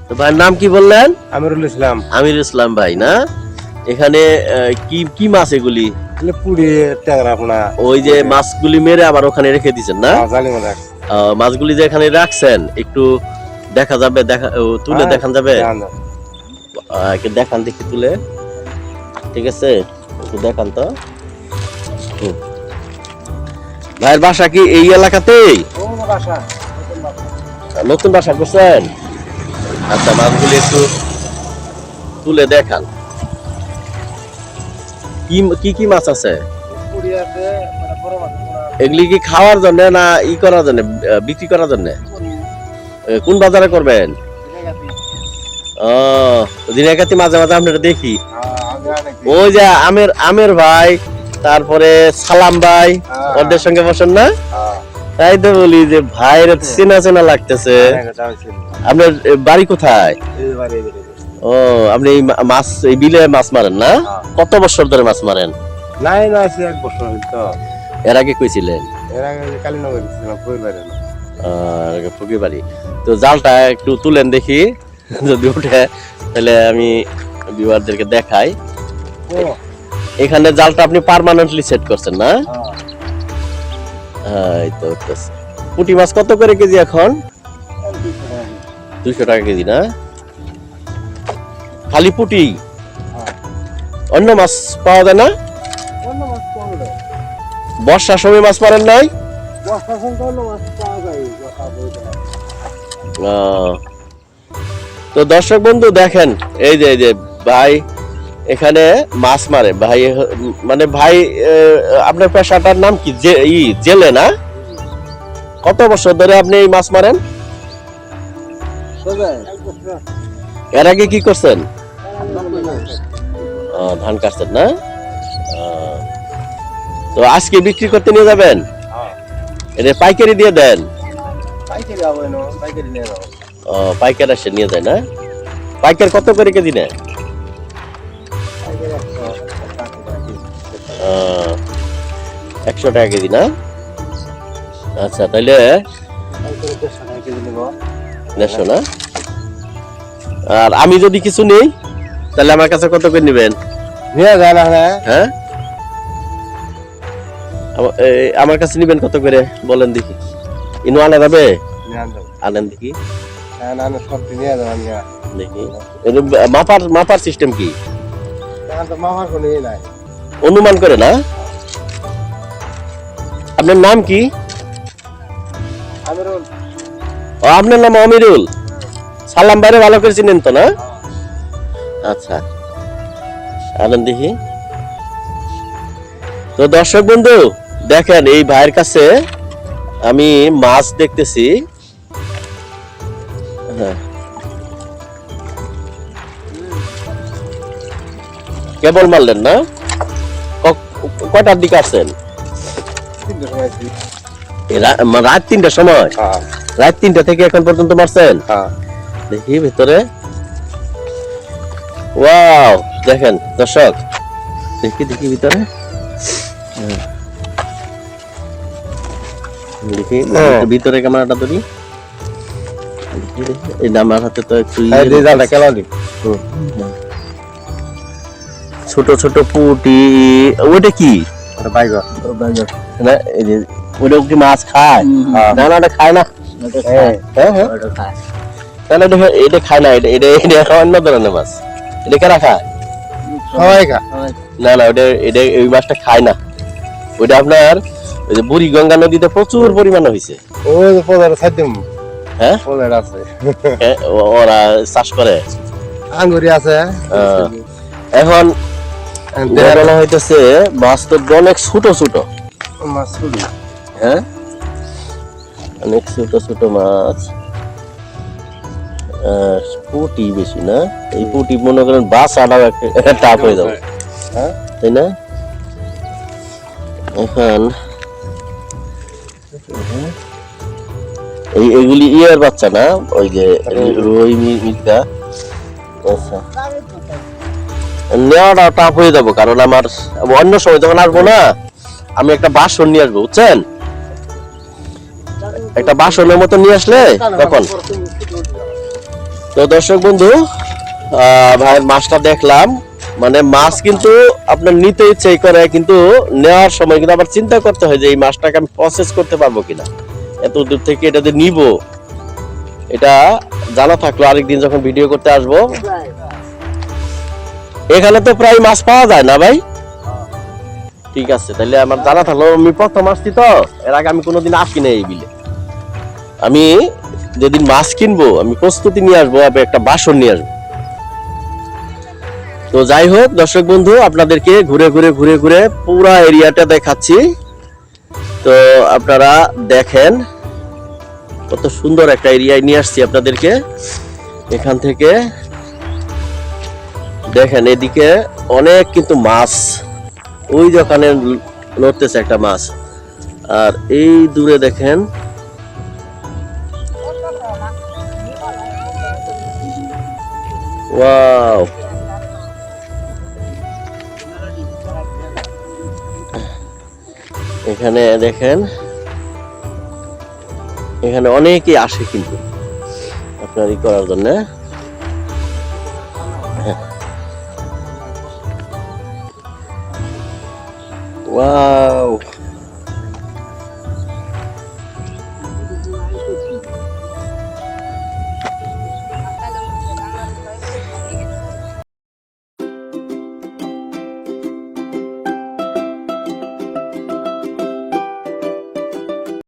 তো ভাইয়ের নাম কি বললেন? আমিরুল ইসলাম। আমিরুল ইসলাম ভাই না? এখানে কি কি মাছ এগুলি? পুরি ট্যাংরা পোনা। ওই যে মাছগুলি মেরে আবার ওখানে রেখে দিয়েছেন না? জালি মাছ। মাছগুলি যে এখানে রাখছেন একটু দেখা যাবে, তুলে দেখান যাবে? দেখান দেখি তুলে, ঠিক আছে একটু দেখান তো। ভাইয়ের বাসা কি এই এলাকাতেই? নতুন বাসা করছেন? আচ্ছা, মাছগুলি একটু তুলে দেখান। কি কি মাছ আছে? এগুলি কি খাওয়ার জন্য না ই করার জন্য, বিক্রি করার জন্য? কোন বাজারে করবেন? দিনাকাতি মাঝে মাঝে আপনারা দেখি। ওই যে আমের ভাই, তারপরে সালাম ভাই, ওদের সঙ্গে বসেন না? তাই তো বলি যে ভাইয়ের চেনা চেনা লাগতেছে। আপনার বাড়ি কোথায়? ও, আপনি এই মাছ, এই বিলে মাছ মারেন না? কত বছর ধরে মাছ মারেন? নাই না, 1 বছর হইতো। এর আগে কইছিলেন? এর আগে কালীনগর ছিলাম, পুকুর বাড়ি। তো জালটা একটু তুলেন দেখি, যদি উঠে তাহলে আমি ভিউয়ারদেরকে দেখাই। এখানে জালটা আপনি পার্মানেন্টলি সেট করছেন না? এই তো উঠতেছে। পুঁটি মাছ কত করে কেজি এখন? 200 টাকা কেজি না? খালি পুঁটি, অন্য মাছ পাওয়া যায় না? বর্ষার সময় মাছ মারেন নাই? তো দর্শক বন্ধু দেখেন, এই যে ভাই এখানে মাছ মারে। ভাই মানে ভাই, আপনার পেশাটার নাম কি? জেলে না? কত বছর ধরে আপনি এই মাছ মারেন? এর আগে কি করছেন? ধান কাটছেন না? তো আজকে বিক্রি করতে নিয়ে যাবেন? এটা পাইকারি দিয়ে দেন? পাইকার আসে নিয়ে যায় না? পাইকার কত করে কেজি নেয়? 100 টাকা কেজি না? আচ্ছা, তাইলে 150 না? আর আমি যদি কিছু নেই তাহলে আমার কাছে কত করে নেবেন? হ্যাঁ, আমার কাছে নেবেন কত করে বলেন দেখি। ইনো আনা যাবে? আনেন দেখি। দেখি মাপার সিস্টেম কি? অনুমান করে না? আপনার নাম কি? আপনার নাম আমিরুল। সালাম বাইরে ভালো করে চিনেন তো না? আচ্ছা, আনেন দেখি। তো দর্শক বন্ধু দেখেন, এই ভাইয়ের কাছে আমি মাছ দেখতেছি। হ্যাঁ, কেবল মারলেন না? কয়টার দিকে আসছেন? রাত 3টার সময়? রাত 3টা থেকে এখন পর্যন্ত মারছেন? দেখি ভিতরে। ওয়াও, দেখেন দর্শক, দেখি ভিতরে। দেখি ভিতরে ক্যামেরাটা ধরি। এই আমার হাতে তো একটু ছোট ছোট পুঁটি। ওইটা কি? ওইটা কি মাছ খায়? না না, ওটা খায় না। তাহলে এটা খায় না, এটা অন্য ধরনের মাছ। এটা কেনা খায়? না না, এটা ওই মাছটা খায় না। ওইটা আপনার ওই যে বুড়ি গঙ্গা নদীতে প্রচুর পরিমাণে হয়েছে। হ্যাঁ, ওরা চাষ করে, আঙ্গুরি আছে। এখন বলা হইতেছে মাছ তো অনেক ছোট ছোট মাছ। হ্যাঁ, অনেক ছোট ছোট মাছ। পুঁটি বেশি না? এই পুঁটি মনে করেন বাঁচাটাও একটা টাপ হয়ে যাবে, তাই না? এখন এইগুলি ইয়ের বাচ্চা না? ওই যে রুই মির্গা। আচ্ছা, নেওয়াটা টাফ হয়ে যাবো, কারণ আমার অন্য সময় যখন আসবো না, আমি একটা বাসন নিয়ে আসবো, বুঝছেন? একটা বাসনের মতো নিয়ে আসলে তখন তো দর্শক বন্ধু, ভাইয়ের মাছটা দেখলাম, মানে মাছ কিন্তু আপনার নিতে ইচ্ছে করে, কিন্তু নেওয়ার সময় কিন্তু আবার চিন্তা করতে হয় যে এই মাছটাকে আমি প্রসেস করতে পারবো কিনা, এত দূর থেকে এটা যে নিব, এটা জানা থাকলো আরেকদিন যখন ভিডিও করতে আসবো। এখানে তো প্রায় মাছ পাওয়া যায় না ভাই? ঠিক আছে, তাহলে আমার জানা থাকলো, আমি প্রথম আসছি তো, এর আগে আমি কোনোদিন আসি না এই বিলে। আমি যেদিন মাছ কিনবো আমি প্রস্তুতি নিয়ে আসবো, একটা বাসন নিয়ে আসবো। তো যাই হোক দর্শক বন্ধু, আপনাদেরকে ঘুরে ঘুরে ঘুরে ঘুরে পুরা এরিয়াটা দেখাচ্ছি। তো আপনারা দেখেন কত সুন্দর একটা এরিয়ায় নিয়ে আসছি আপনাদেরকে। এখান থেকে দেখেন এদিকে অনেক কিন্তু মাছ, ওই যে ওখানে নড়তেছে একটা মাছ, আর এই দূরে দেখেন ওয়াও, এখানে দেখেন, এখানে অনেকেই আসে কিন্তু আপনার ই করার জন্য। ওয়াও।